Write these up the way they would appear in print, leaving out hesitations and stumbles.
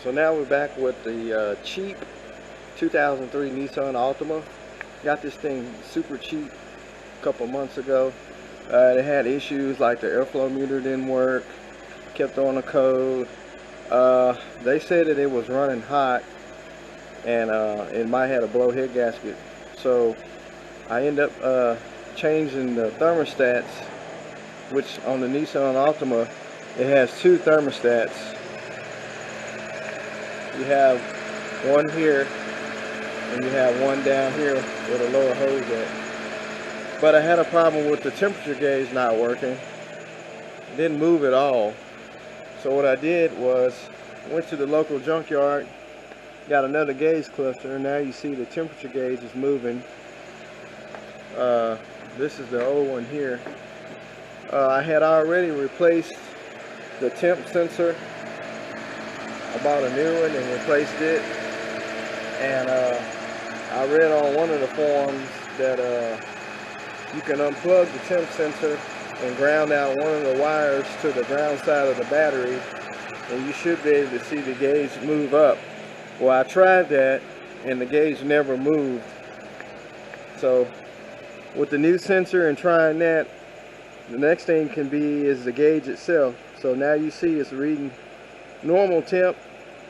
So now we're back with the cheap 2003 Nissan Altima. Got this thing super cheap a couple months ago. It had issues like the airflow meter didn't work, kept on a code. They said that it was running hot and it might have a blow head gasket. So I end up changing the thermostats, which on the Nissan Altima it has two thermostats. You have one here and you have one down here with a lower hose at. But I had a problem with the temperature gauge not working. It didn't move at all. So what I did was went to the local junkyard, got another gauge cluster, and now you see the temperature gauge is moving. This is the old one here. I had already replaced the temp sensor. I bought a new one and replaced it, and I read on one of the forums that you can unplug the temp sensor and ground out one of the wires to the ground side of the battery, and you should be able to see the gauge move up. Well, I tried that and the gauge never moved. So with the new sensor and trying that, the next thing can be is the gauge itself. So now you see it's reading normal temp.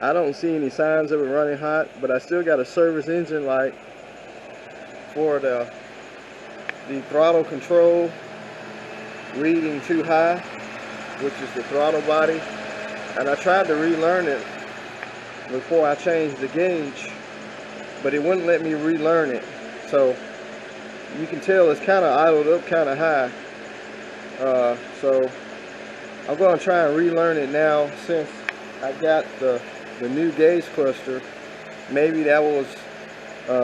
I don't see any signs of it running hot, but I still got a service engine light for the throttle control reading too high, which is the throttle body. And I tried to relearn it before I changed the gauge, but it wouldn't let me relearn it. So you can tell it's kind of idled up kind of high. So I'm going to try and relearn it now since I got the new gauge cluster. Maybe that was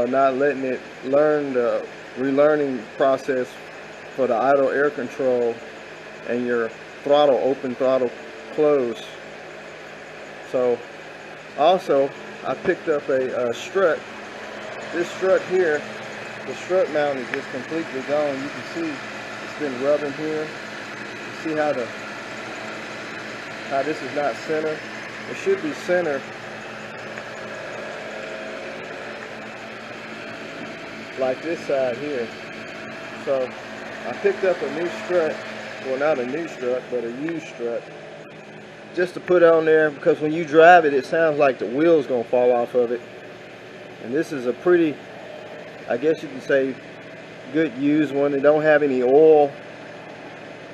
not letting it learn the relearning process for the idle air control and your throttle open, throttle close. So also I picked up a strut. This strut here, the strut mount is just completely gone. You can see it's been rubbing here. You see how this is not center. It should be center like this side here. So I picked up a new strut, well, not a new strut, but a used strut, just to put on there, because when you drive it, it sounds like the wheel's gonna fall off of it. And this is a pretty, I guess you could say, good used one. It don't have any oil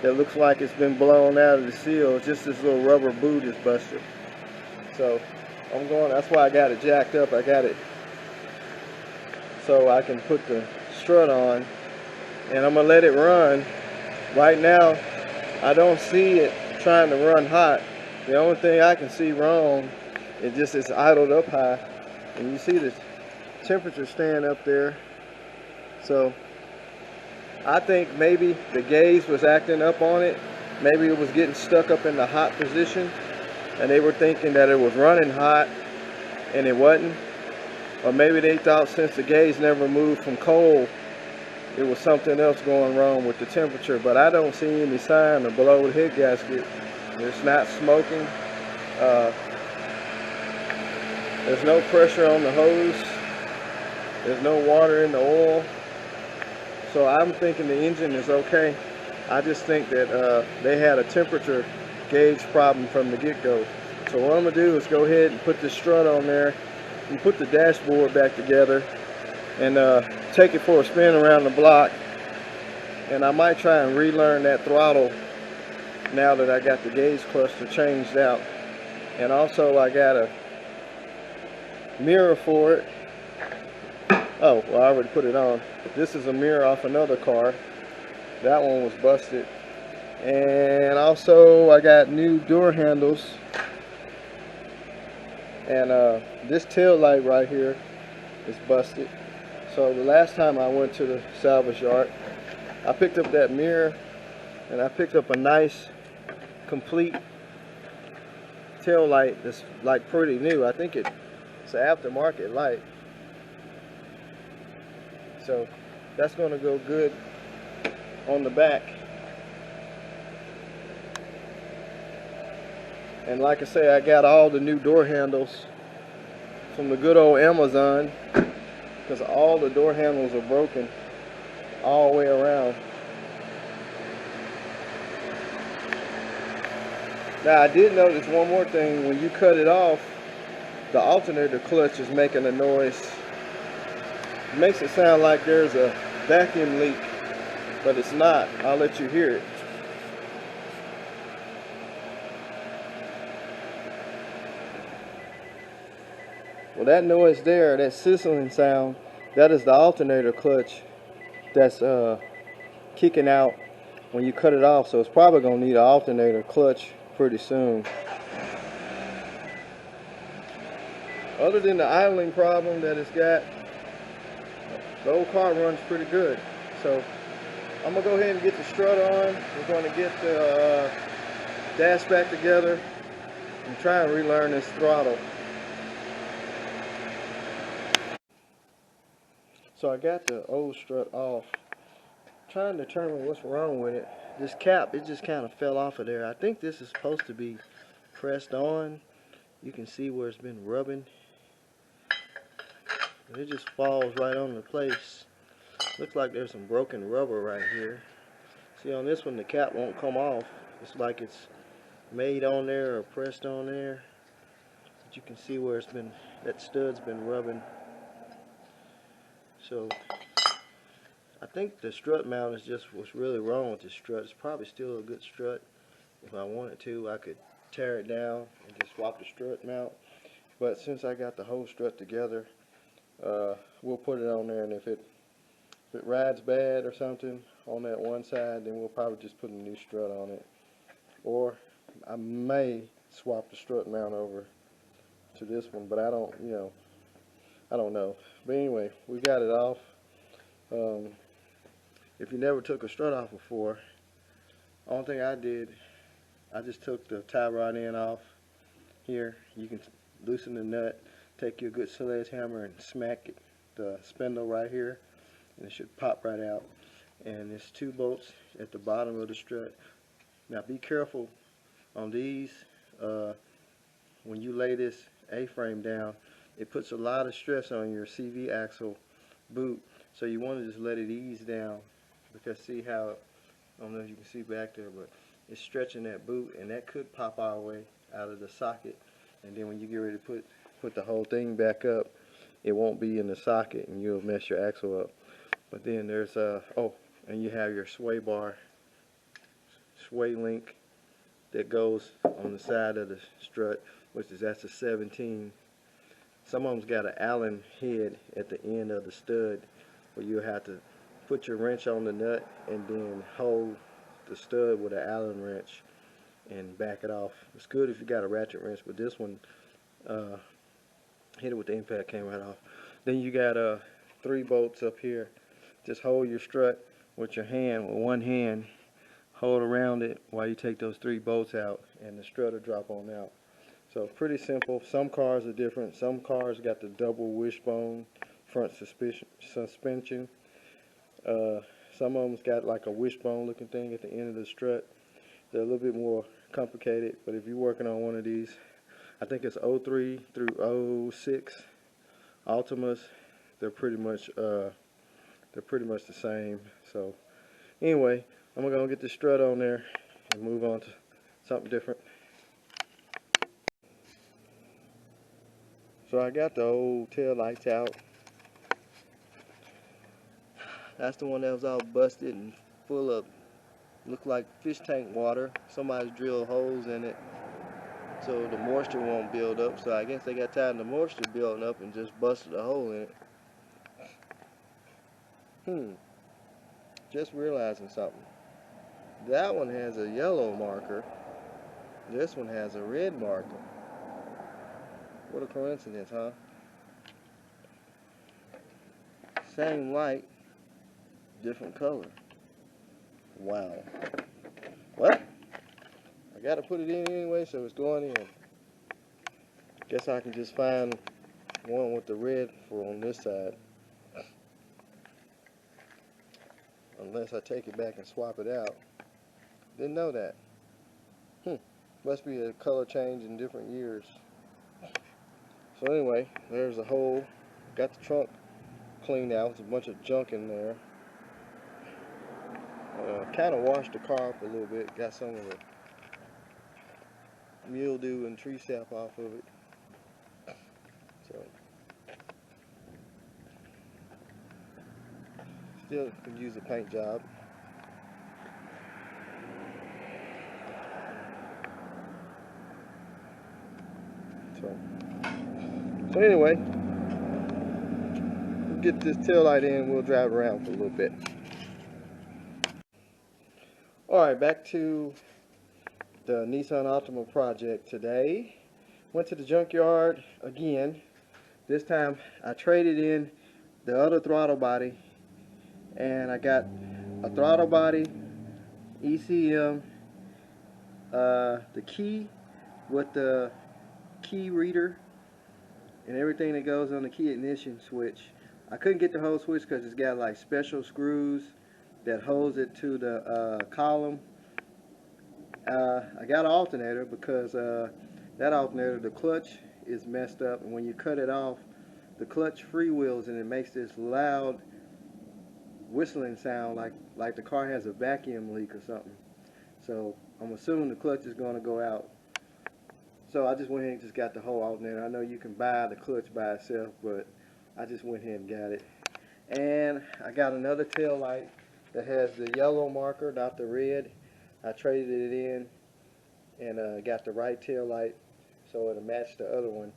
that looks like it's been blown out of the seal. It's just this little rubber boot is busted. So I'm going, that's why I got it jacked up. I got it so I can put the strut on, and I'm gonna let it run. Right now I don't see it trying to run hot. The only thing I can see wrong is just it's idled up high, and you see the temperature staying up there. So I think maybe the gauge was acting up on it. Maybe it was getting stuck up in the hot position, and they were thinking that it was running hot and it wasn't. Or maybe they thought since the gauge never moved from cold, it was something else going wrong with the temperature. But I don't see any sign of below the head gasket. It's not smoking. There's no pressure on the hose. There's no water in the oil. So I'm thinking the engine is okay. I just think that they had a temperature gauge problem from the get-go. So what I'm gonna do is go ahead and put this strut on there and put the dashboard back together and take it for a spin around the block. And I might try and relearn that throttle now that I got the gauge cluster changed out. And also I got a mirror for it. Oh, well, I already put it on. This is a mirror off another car. That one was busted. And also I got new door handles. And this tail light right here is busted. So the last time I went to the salvage yard, I picked up that mirror, and I picked up a nice complete tail light that's like pretty new. I think it's an aftermarket light. So that's going to go good on the back. And like I say, I got all the new door handles from the good old Amazon, because all the door handles are broken all the way around. Now I did notice one more thing: when you cut it off, the alternator clutch is making a noise. It makes it sound like there's a vacuum leak, but it's not. I'll let you hear it. Well, that noise there, that sizzling sound, that is the alternator clutch that's kicking out when you cut it off. So it's probably going to need an alternator clutch pretty soon. Other than the idling problem that it's got, the old car runs pretty good. So I'm going to go ahead and get the strut on. We're going to get the dash back together and try and relearn this throttle. So I got the old strut off, trying to determine what's wrong with it. This cap, it just kind of fell off of there. I think this is supposed to be pressed on. You can see where it's been rubbing. And it just falls right on the place. Looks like there's some broken rubber right here. See, on this one the cap won't come off. It's like it's made on there or pressed on there. But you can see where it's been, that stud's been rubbing. So I think the strut mount is just what's really wrong with this strut. It's probably still a good strut. If I wanted to, I could tear it down and just swap the strut mount. But since I got the whole strut together, we'll put it on there, and if it rides bad or something on that one side, then we'll probably just put a new strut on it. Or I may swap the strut mount over to this one, but I don't know. But anyway, we got it off. If you never took a strut off before, only thing I did, I just took the tie rod end off here. You can loosen the nut, take your good sledgehammer and smack it, the spindle right here, and it should pop right out. And there's 2 bolts at the bottom of the strut. Now be careful on these. When you lay this A-frame down, it puts a lot of stress on your CV axle boot, so you want to just let it ease down, because see how, I don't know if you can see back there, but it's stretching that boot, and that could pop all the way out of the socket. And then when you get ready to put the whole thing back up, it won't be in the socket, and you'll mess your axle up. But then there's and you have your sway bar, sway link that goes on the side of the strut, that's a 17. Some of them's got an Allen head at the end of the stud, where you have to put your wrench on the nut and then hold the stud with an Allen wrench and back it off. It's good if you got a ratchet wrench, but this one, hit it with the impact, came right off. Then you got 3 bolts up here. Just hold your strut with your hand, with one hand, hold around it while you take those 3 bolts out, and the strut will drop on out. So pretty simple. Some cars are different. Some cars got the double wishbone front suspension. Some of them's got like a wishbone looking thing at the end of the strut. They're a little bit more complicated, but if you're working on one of these, I think it's 03 through 06 Altimas, they're pretty much the same. So anyway, I'm gonna get the strut on there and move on to something different. So I got the old tail lights out. That's the one that was all busted and full of, looked like fish tank water. Somebody's drilled holes in it so the moisture won't build up. So I guess they got tired of the moisture building up and just busted a hole in it. Just realizing something. That one has a yellow marker. This one has a red marker. What a coincidence, huh? Same light, different color. Wow. Well, I gotta put it in anyway, so it's going in. Guess I can just find one with the red for on this side. Unless I take it back and swap it out. Didn't know that. Must be a color change in different years. So anyway, there's a hole. Got the trunk cleaned out. There's a bunch of junk in there. Kind of washed the car up a little bit. Got some of the mildew and tree sap off of it. So still could use a paint job. So anyway, we'll get this taillight in. We'll drive around for a little bit. Alright, back to the Nissan Altima project today. Went to the junkyard again. This time I traded in the other throttle body, and I got a throttle body, ECM, the key with the key reader and everything that goes on the key ignition switch. I couldn't get the whole switch because it's got like special screws that holds it to the column. I got an alternator because that alternator, the clutch is messed up, and when you cut it off, the clutch freewheels and it makes this loud whistling sound like the car has a vacuum leak or something. So I'm assuming the clutch is going to go out. So I just went ahead and just got the whole alternator. I know you can buy the clutch by itself, but I just went ahead and got it. And I got another tail light that has the yellow marker, not the red. I traded it in and got the right tail light so it'll match the other one.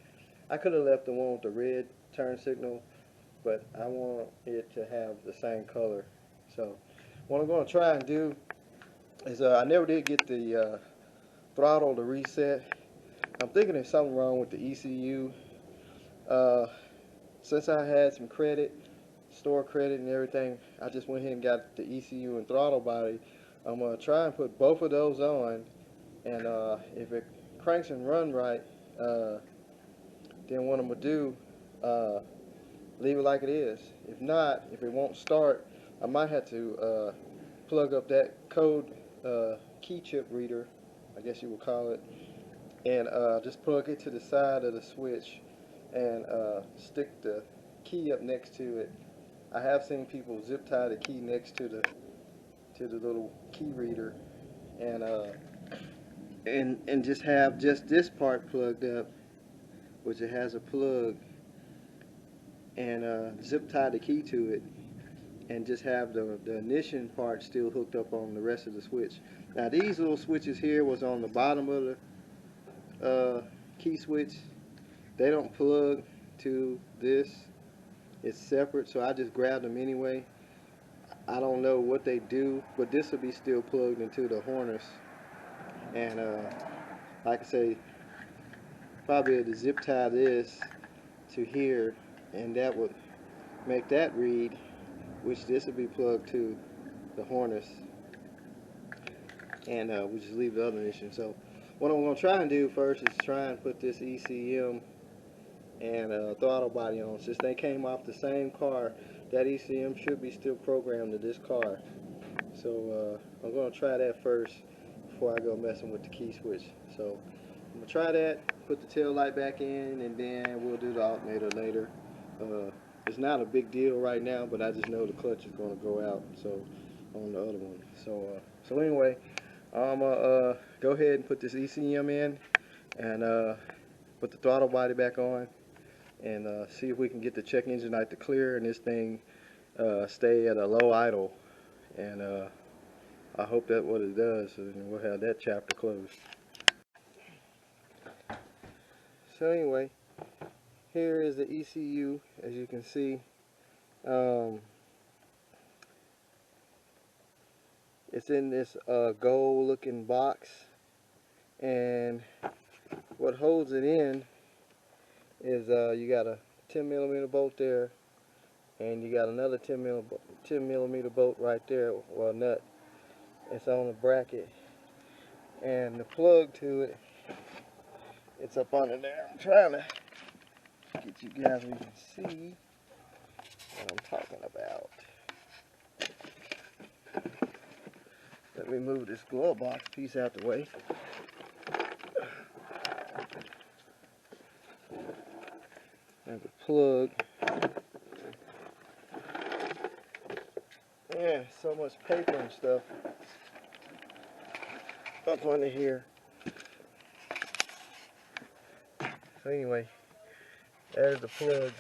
I could have left the one with the red turn signal, but I want it to have the same color. So what I'm going to try and do is I never did get the throttle to reset. I'm thinking there's something wrong with the ECU. Since I had some credit, store credit and everything, I just went ahead and got the ECU and throttle body. I'm going to try and put both of those on, and if it cranks and run right, then what I'm going to do, leave it like it is. If not, if it won't start, I might have to plug up that code key chip reader, I guess you would call it, and just plug it to the side of the switch and stick the key up next to it. I have seen people zip tie the key next to the little key reader, and just have just this part plugged up, which it has a plug, and zip tie the key to it, and just have the ignition part still hooked up on the rest of the switch. Now these little switches here was on the bottom of the key switch. They don't plug to this. It's separate, so I just grabbed them anyway. I don't know what they do, but this will be still plugged into the harness. And like I say, probably to zip tie this to here, and that would make that read, which this will be plugged to the harness, and we just leave the other ignition. So what I'm going to try and do first is try and put this ECM and throttle body on. Since they came off the same car, that ECM should be still programmed to this car. So I'm going to try that first before I go messing with the key switch. So I'm going to try that, put the tail light back in, and then we'll do the alternator later. It's not a big deal right now, but I just know the clutch is going to go out, so on the other one. So anyway, I'm going to go ahead and put this ECM in and put the throttle body back on, and see if we can get the check engine light to clear and this thing stay at a low idle. And I hope that's what it does, and we'll have that chapter closed. So anyway, here is the ECU, as you can see. It's in this gold looking box, and what holds it in is you got a 10mm bolt there, and you got another 10mm bolt right there, well, nut. It's on a bracket, and the plug to it, it's up under there. I'm trying to get you guys so you can see what I'm talking about. Let me move this glove box piece out the way. And the plug. Yeah, so much paper and stuff up under here. So anyway, there's the plug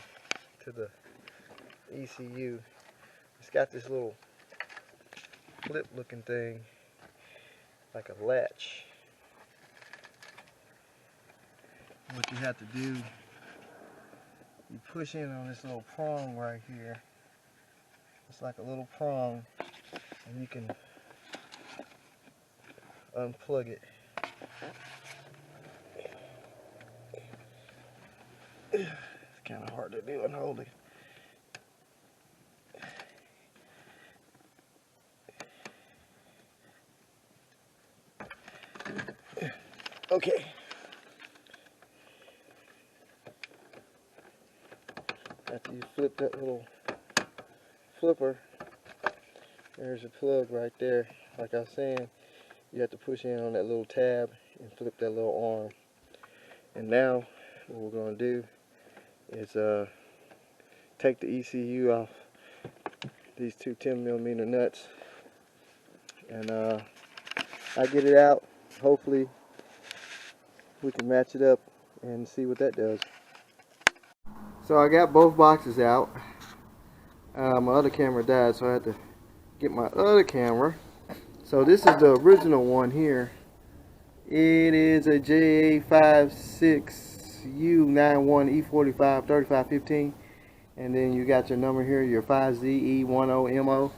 to the ECU. It's got this little flip looking thing, like a latch. What you have to do, you push in on this little prong right here. It's like a little prong, and you can unplug it. It's kind of hard to do and hold it. Okay. After you flip that little flipper, there's a plug right there. Like I was saying, you have to push in on that little tab and flip that little arm. And now what we're going to do is take the ECU off these two 10mm nuts, and I get it out. Hopefully we can match it up and see what that does. So I got both boxes out. My other camera died, so I had to get my other camera. So this is the original one here. It is a JA56U91E453515, and then you got your number here, your 5ZE10MO.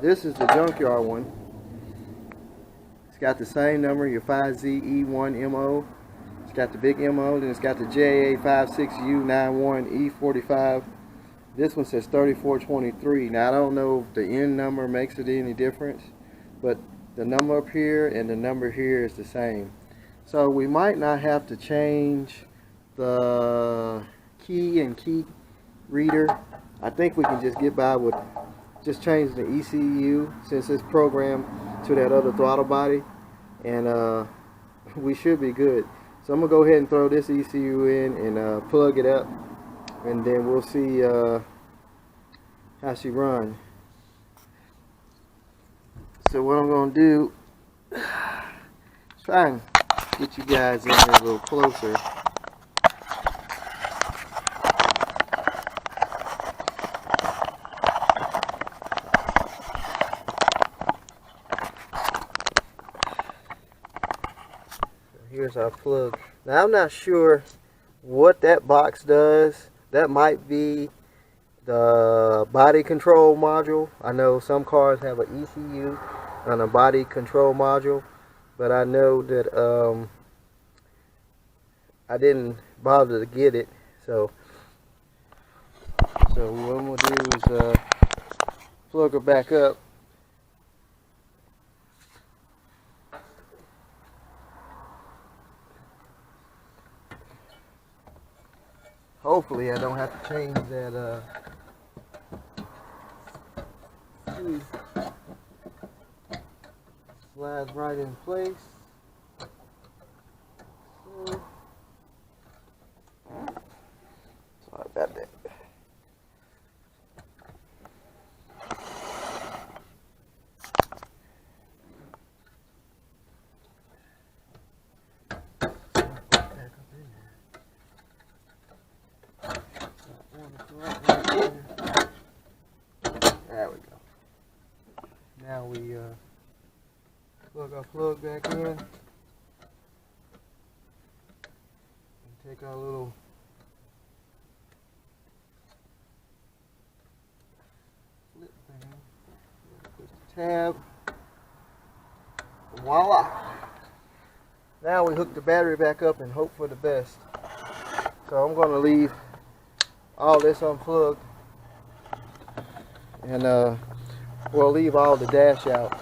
This is the junkyard one. It's got the same number, your 5ZE1MO. It's got the big MO, then it's got the JA56U91E45. This one says 3423. Now I don't know if the N number makes it any difference, but the number up here and the number here is the same. So we might not have to change the key and key reader. I think we can just get by with just changing the ECU, since it's programmed to that other throttle body, and we should be good. So I'm gonna go ahead and throw this ECU in and plug it up, and then we'll see how she runs. So what I'm going to do, try and get you guys in here a little closer. So here's our plug. Now I'm not sure what that box does. That might be the body control module. I know some cars have an ECU and a body control module, but I know that I didn't bother to get it. So what I'm gonna do is plug her back up. Hopefully I don't have to change that slides right in place. Sorry about that. There we go. Now we plug our plug back in and take our little flip thing, push the tab, voila! Now we hook the battery back up and hope for the best. So I'm going to leave all this unplugged, and we'll leave all the dash out,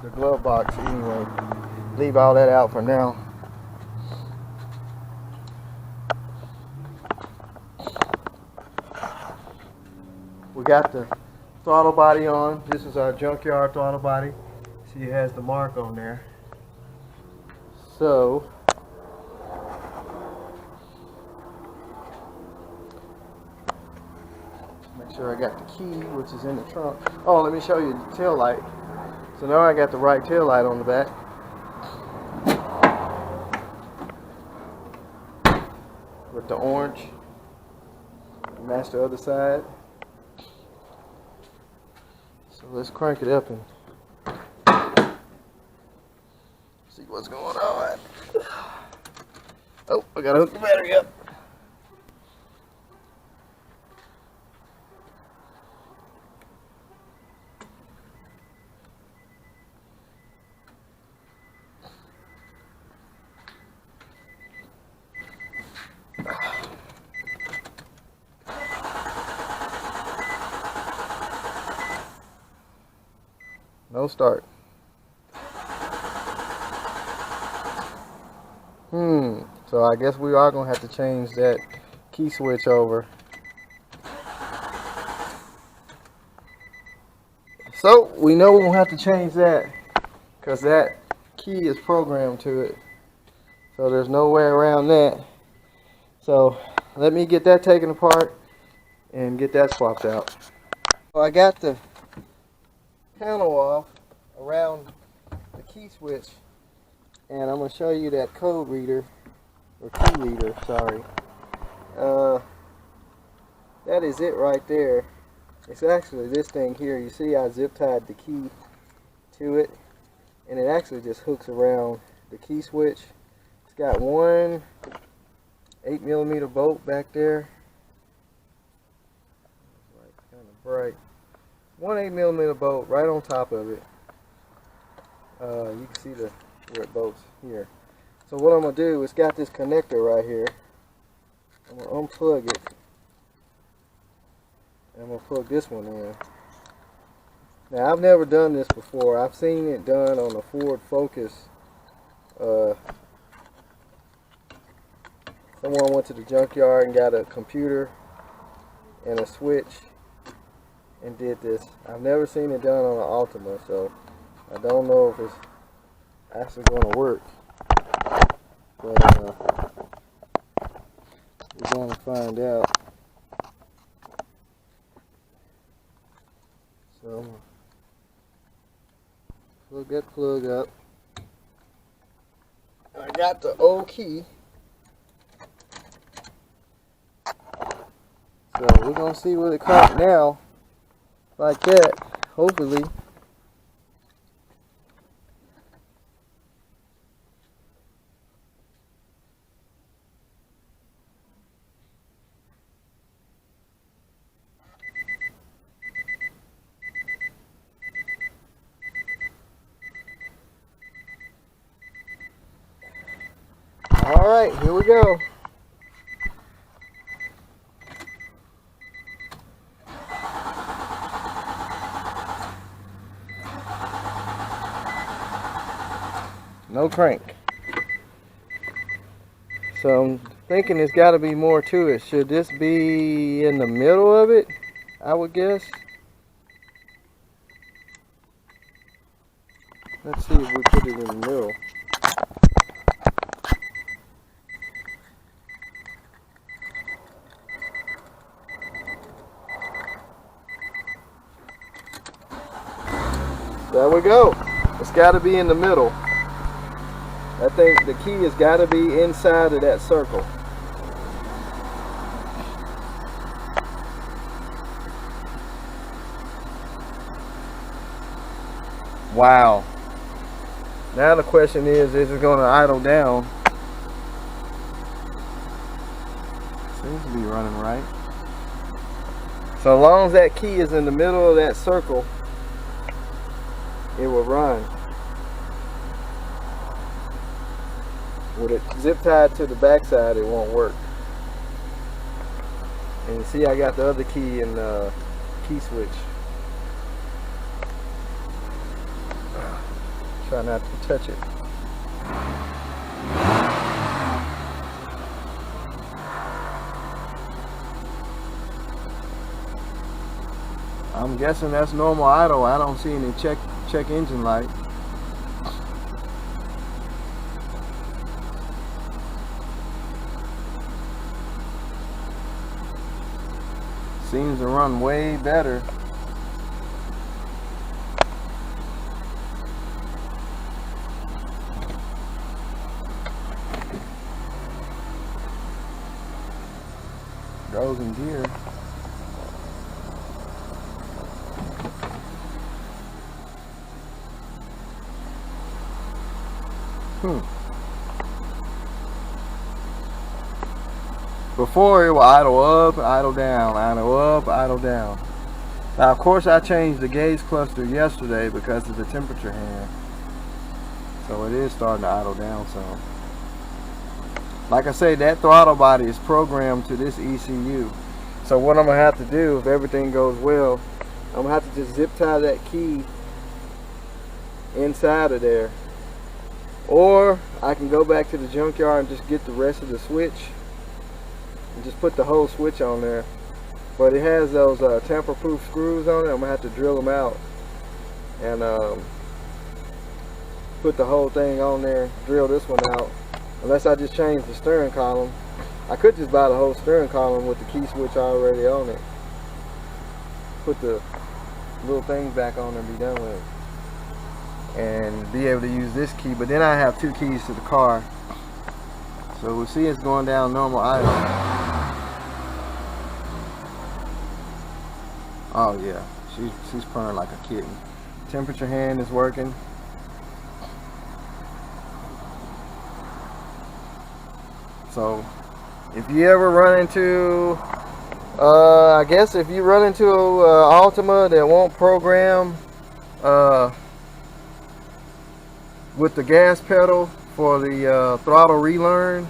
the glove box anyway. Leave all that out for now. We got the throttle body on. This is our junkyard throttle body. See, it has the mark on there. So sure I got the key, which is in the trunk. Oh, let me show you the tail light. So now I got the right tail light on the back. With the orange. Match the other side. So let's crank it up and see what's going on. Oh, I gotta hook the battery up. No start. So I guess we are gonna have to change that key switch over. So we know we're gonna have to change that because that key is programmed to it. So there's no way around that. So let me get that taken apart and get that swapped out. So I got the panel off around the key switch, and I'm going to show you that code reader, or key reader, sorry. That is it right there. It's actually this thing here. You see I zip tied the key to it, and it actually just hooks around the key switch. It's got one 8mm bolt back there. It's kind of bright. One 8mm bolt right on top of it. You can see where it bolts here. So what I'm going to do is got this connector right here. I'm going to unplug it. And I'm going to plug this one in. Now I've never done this before. I've seen it done on a Ford Focus. Someone went to the junkyard and got a computer and a switch and did this. I've never seen it done on an Altima, so I don't know if it's actually going to work. But we're going to find out. So I'm going to plug that plug up. I got the old key. So we're going to see what it comes now. Like that, hopefully. All right, here we go. No crank. So I'm thinking there's got to be more to it. Should this be in the middle of it? I would guess. Let's see if we put it in the middle. There we go. It's got to be in the middle. I think the key has got to be inside of that circle. Wow. Now the question is it going to idle down? Seems to be running right. So long as that key is in the middle of that circle, it will run. With it zip tied to the back side, it won't work. And you see I got the other key in the key switch. Try not to touch it. I'm guessing that's normal idle. I don't see any check engine light. seems to run way better. Goes in gear. Before it would idle up, idle down, idle up, idle down. Now of course I changed the gauge cluster yesterday because of the temperature hand. So it is starting to idle down some. Like I say, that throttle body is programmed to this ECU. So what I'm going to have to do, if everything goes well, I'm going to have to just zip tie that key inside of there. Or I can go back to the junkyard and just get the rest of the switch and just put the whole switch on there. But it has those tamper-proof screws on it. I'm going to have to drill them out and put the whole thing on there, drill this one out. Unless I just change the steering column. I could just buy the whole steering column with the key switch already on it. Put the little things back on and be done with it. And be able to use this key. But then I have two keys to the car. So we'll see it's going down normal idle. Oh yeah, she's purring like a kitten. Temperature hand is working. So if you ever run into, I guess if you run into Altima that won't program with the gas pedal for the throttle relearn,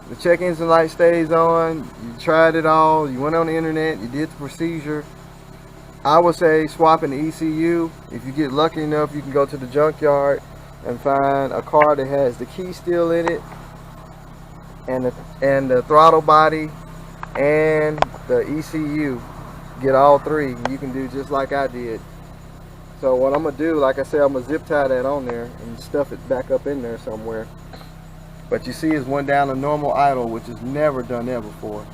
the check engine light stays on, you tried it all, you went on the internet, you did the procedure, I would say swapping the ECU. If you get lucky enough, you can go to the junkyard and find a car that has the key still in it, and the throttle body and the ECU. Get all three. You can do just like I did. So what I'm gonna do, like I said, I'm gonna zip tie that on there and stuff it back up in there somewhere. But you see, it's went down to normal idle, which has never done that before.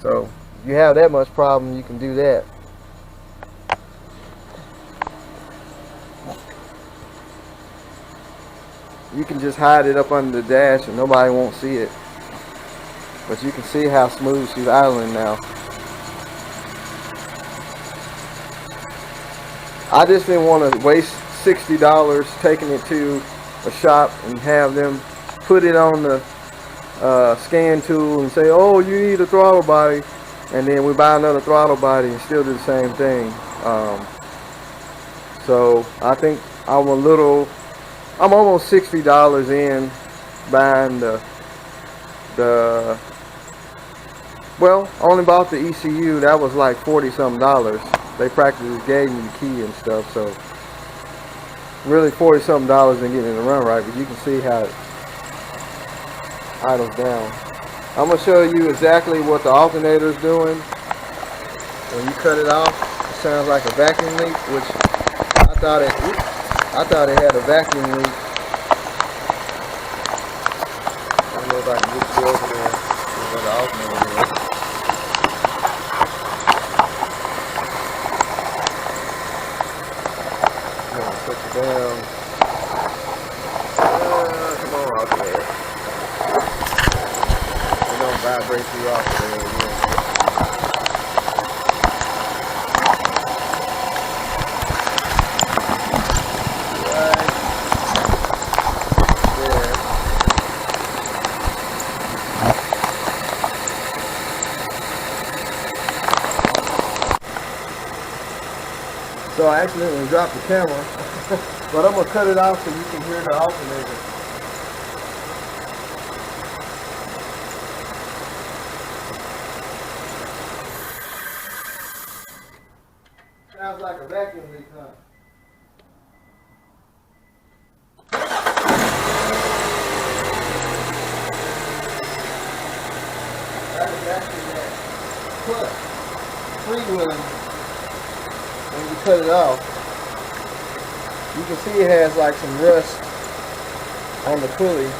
So if you have that much problem, you can do that. You can just hide it up under the dash and nobody won't see it. But you can see how smooth she's idling now. I just didn't want to waste $60 taking it to a shop and have them put it on the scan tool and say, oh, you need a throttle body. And then we buy another throttle body and still do the same thing. So I think I'm almost $60 in buying well, only bought the ECU. That was like $40-something. They practically gave me the key and stuff, so really $40-something in getting it to run right. But you can see how it idles down. I'm gonna show you exactly what the alternator is doing. When you cut it off, it sounds like a vacuum leak, which I thought it had a vacuum leak. I don't know if I can get you over there where the alternator is. I'm going to put you down. Come on, alternator. It don't vibrate you off there again. So I accidentally dropped the camera, but I'm going to cut it off so you can hear the alternator. Sounds like a vacuum leak, huh? That is actually that clutch freewheeling. When you cut it off, you can see it has like some rust on the pulley.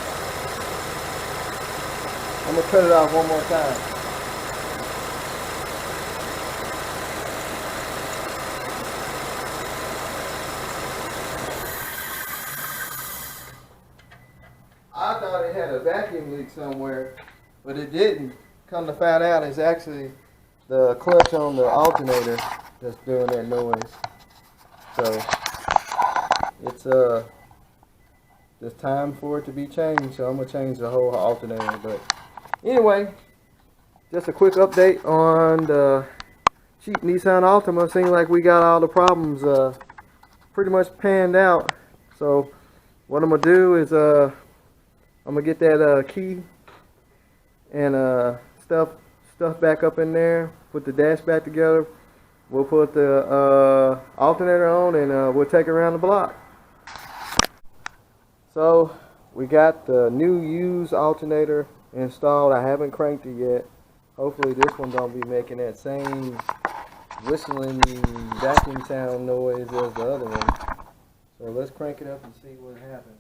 I'm going to cut it off one more time. plastic somewhere, but it didn't. Come to find out, it's actually the clutch on the alternator that's doing that noise. So it's it's time for it to be changed. So I'm gonna change the whole alternator. But anyway, just a quick update on the cheap Nissan Altima. Seems like we got all the problems pretty much panned out. So what I'm gonna do is I'm gonna get that key and stuff back up in there, put the dash back together. We'll put the alternator on, and we'll take it around the block. So we got the new used alternator installed. I haven't cranked it yet. Hopefully this one don't be making that same whistling vacuum sound noise as the other one. So let's crank it up and see what happens.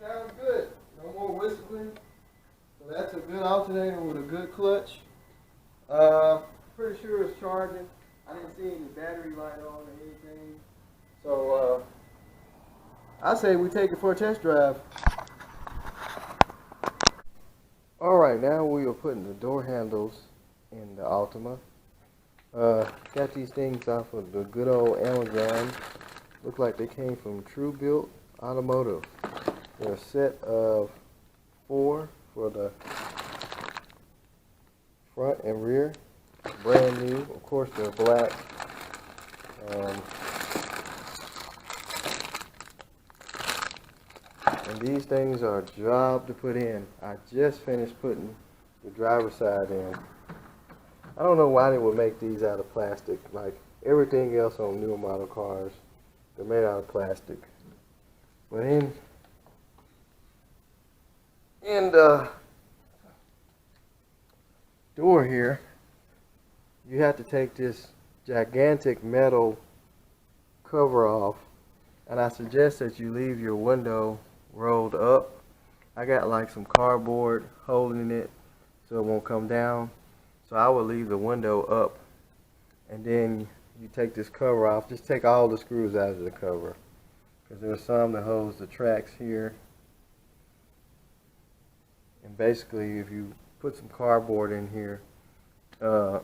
Sounds good. No more whistling. So that's a good alternator with a good clutch. Pretty sure it's charging. I didn't see any battery light on or anything. So I say we take it for a test drive. Alright, now we are putting the door handles in the Altima. Got these things off of the good old Amazon. Look like they came from True Built Automotive. They're a set of 4 for the front and rear. Brand new. Of course, they're black. And these things are a job to put in. I just finished putting the driver's side in. I don't know why they would make these out of plastic. Like everything else on newer model cars, they're made out of plastic. But in the door here, you have to take this gigantic metal cover off, and I suggest that you leave your window rolled up. I got like some cardboard holding it so it won't come down, so I will leave the window up, and then you take this cover off. Just take all the screws out of the cover, because there's some that holds the tracks here. And basically, if you put some cardboard in here, the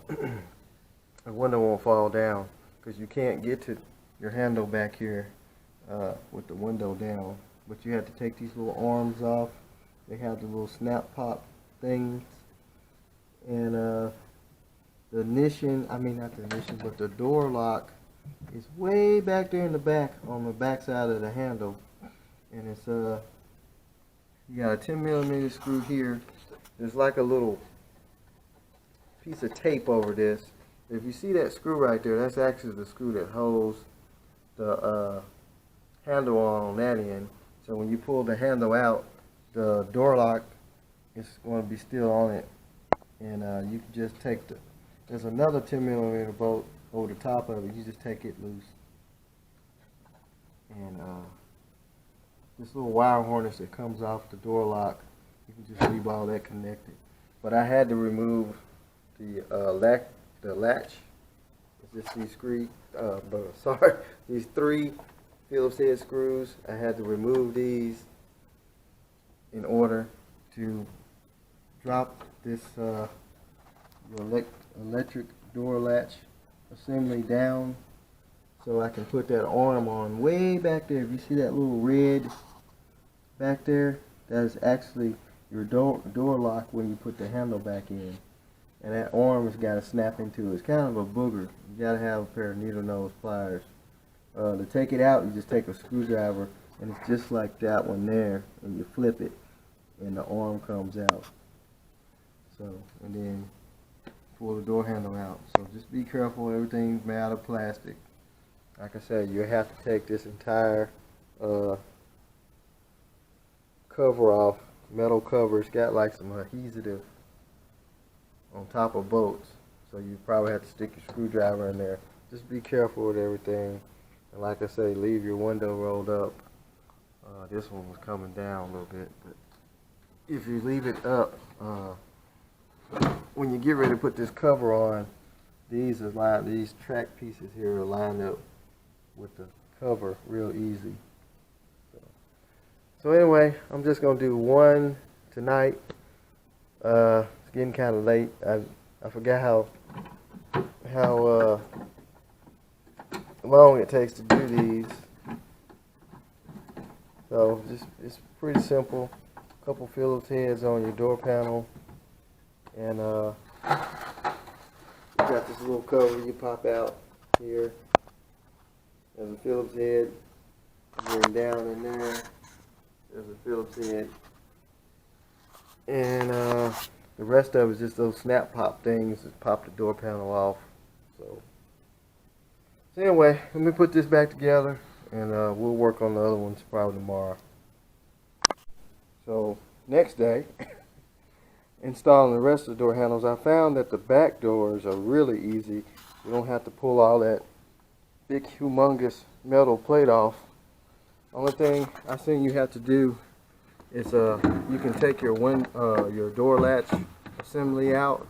window won't fall down, because you can't get to your handle back here with the window down. But you have to take these little arms off. They have the little snap pop things. And the ignition, I mean not the ignition, but the door lock is way back there in the back, on the back side of the handle. And it's you got a 10mm screw here. There's like a little piece of tape over this. If you see that screw right there, that's actually the screw that holds the handle on that end. So when you pull the handle out, the door lock is going to be still on it. And you can just take there's another 10mm bolt over the top of it. You just take it loose. And this little wire harness that comes off the door lock, you can just leave all that connected. But I had to remove the latch. It's just these these 3 Phillips head screws. I had to remove these in order to drop this electric door latch assembly down, so I can put that arm on way back there. If you see that little red back there, that is actually your door lock when you put the handle back in. And that arm has got to snap into it. It's kind of a booger. You got to have a pair of needle nose pliers. To take it out, you just take a screwdriver, and it's just like that one there, and you flip it, and the arm comes out. So, and then pull the door handle out. So just be careful, everything's made out of plastic. Like I said, you have to take this entire cover off metal cover. It's got like some adhesive on top of bolts, so you probably have to stick your screwdriver in there. Just be careful with everything, and like I say, leave your window rolled up. This one was coming down a little bit, but if you leave it up, when you get ready to put this cover on, these track pieces here are lined up with the cover real easy. So anyway, I'm just gonna do one tonight. It's getting kind of late. I forgot how long it takes to do these. So it's pretty simple. A couple Phillips heads on your door panel, and you got this little cover you pop out here. There's a Phillips head, and then down in there, there's a Phillips head, and the rest of it is just those snap pop things that pop the door panel off. So anyway, let me put this back together, and we'll work on the other ones probably tomorrow. So next day, installing the rest of the door handles. I found that the back doors are really easy. You don't have to pull all that big humongous metal plate off. Only thing I think you have to do is you can take your door latch assembly out,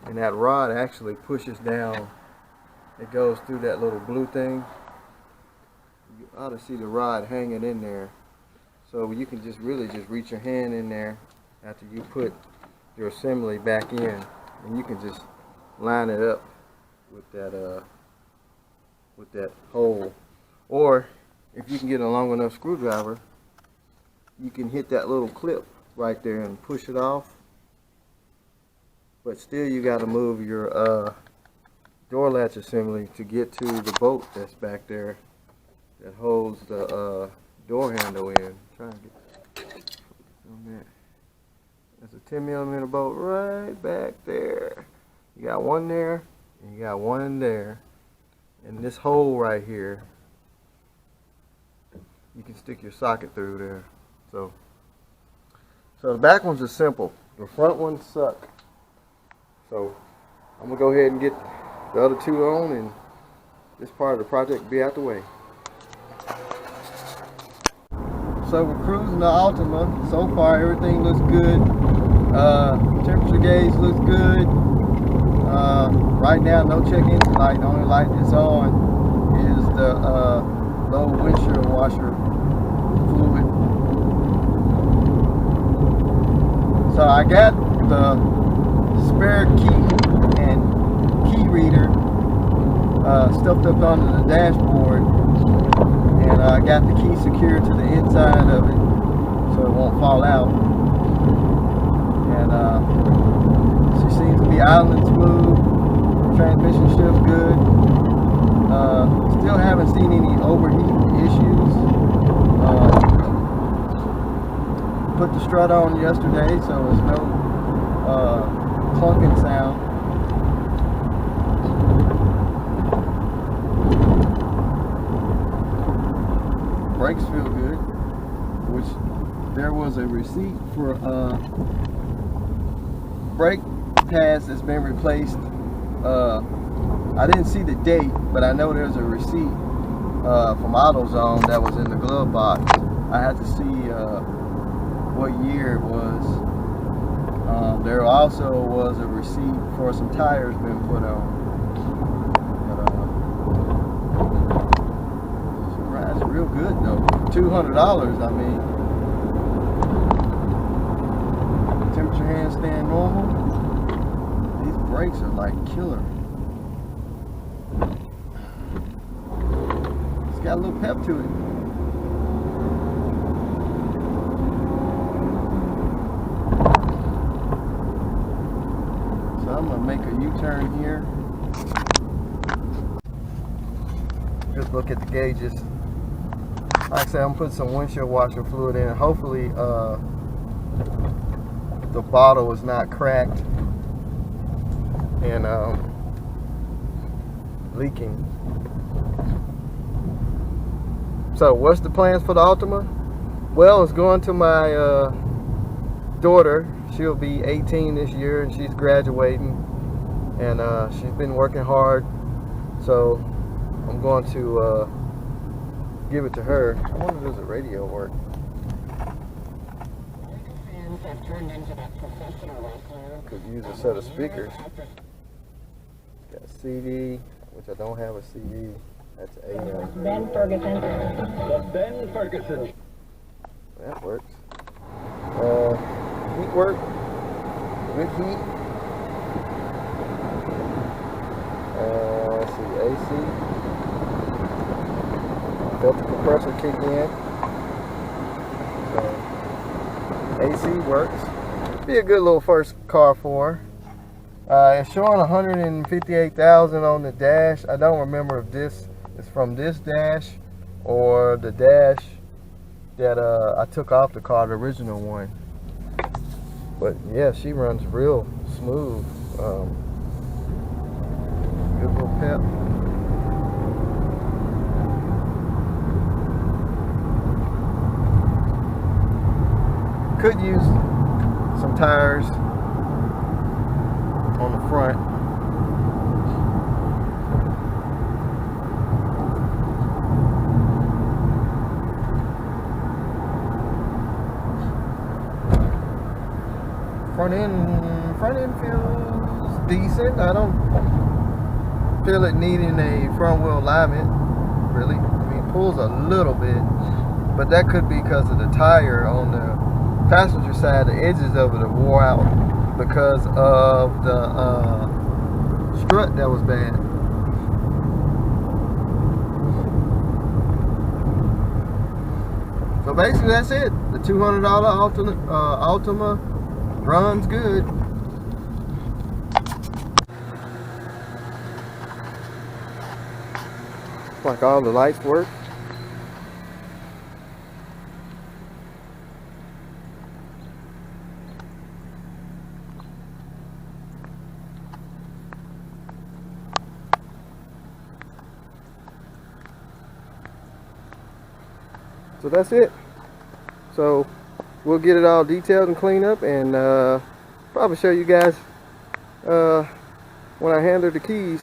and that rod actually pushes down. It goes through that little blue thing. You ought to see the rod hanging in there. So you can really just reach your hand in there after you put your assembly back in, and you can just line it up with that hole. Or if you can get a long enough screwdriver, you can hit that little clip right there and push it off. But still, you got to move your door latch assembly to get to the bolt that's back there that holds the door handle in. Try to get on that. There's a 10mm bolt right back there. You got one there, and you got one in there, and this hole right here, you can stick your socket through there. So the back ones are simple. The front ones suck. So I'm gonna go ahead and get the other two on, and this part of the project will be out the way. So we're cruising the Altima. So far everything looks good. Temperature gauge looks good. Right now no check engine light. The only light that's on is the low windshield washer fluid. So I got the spare key and key reader stuffed up under the dashboard, and I got the key secured to the inside of it so it won't fall out. And she seems to be idling smooth. Transmission shifts good. Still haven't seen any overheating issues. Put the strut on yesterday, so there's no clunking sound. Brakes feel good, which there was a receipt for brake pads that's been replaced. I didn't see the date, but I know there's a receipt from AutoZone that was in the glove box. I had to see what year it was. There also was a receipt for some tires being put on. But she rides real good though. $200, I mean. Temperature handstand normal. These brakes are like killer. It's got a little pep to it. So I'm gonna make a U-turn here. Just look at the gauges. Like I said, I'm putting some windshield washer fluid in. Hopefully the bottle is not cracked and leaking. So what's the plans for the Altima? Well, it's going to my daughter, she'll be 18 this year, and she's graduating, and she's been working hard, so I'm going to give it to her. I wonder, does the radio work? Could use a set of speakers. Got a CD, which I don't have a CD. That's AM. Ben Ferguson. The Ben Ferguson. That works. Heat work. Good heat. Let's see, AC. Felt the compressor kick in. So, AC works. Be a good little first car for her. It's showing 158,000 on the dash. I don't remember if this is from this dash or the dash that I took off the car, the original one. But yeah, she runs real smooth. Good little pep. Could use some tires on the front. Front end feels decent. I don't feel it needing a front wheel alignment, really. I mean, it pulls a little bit, but that could be because of the tire on the passenger side. The edges of it are wore out because of the strut that was bad. So basically that's it. The $200 Altima runs good. Like all the lights work. So that's it. So we'll get it all detailed and cleaned up, and probably show you guys when I hand her the keys.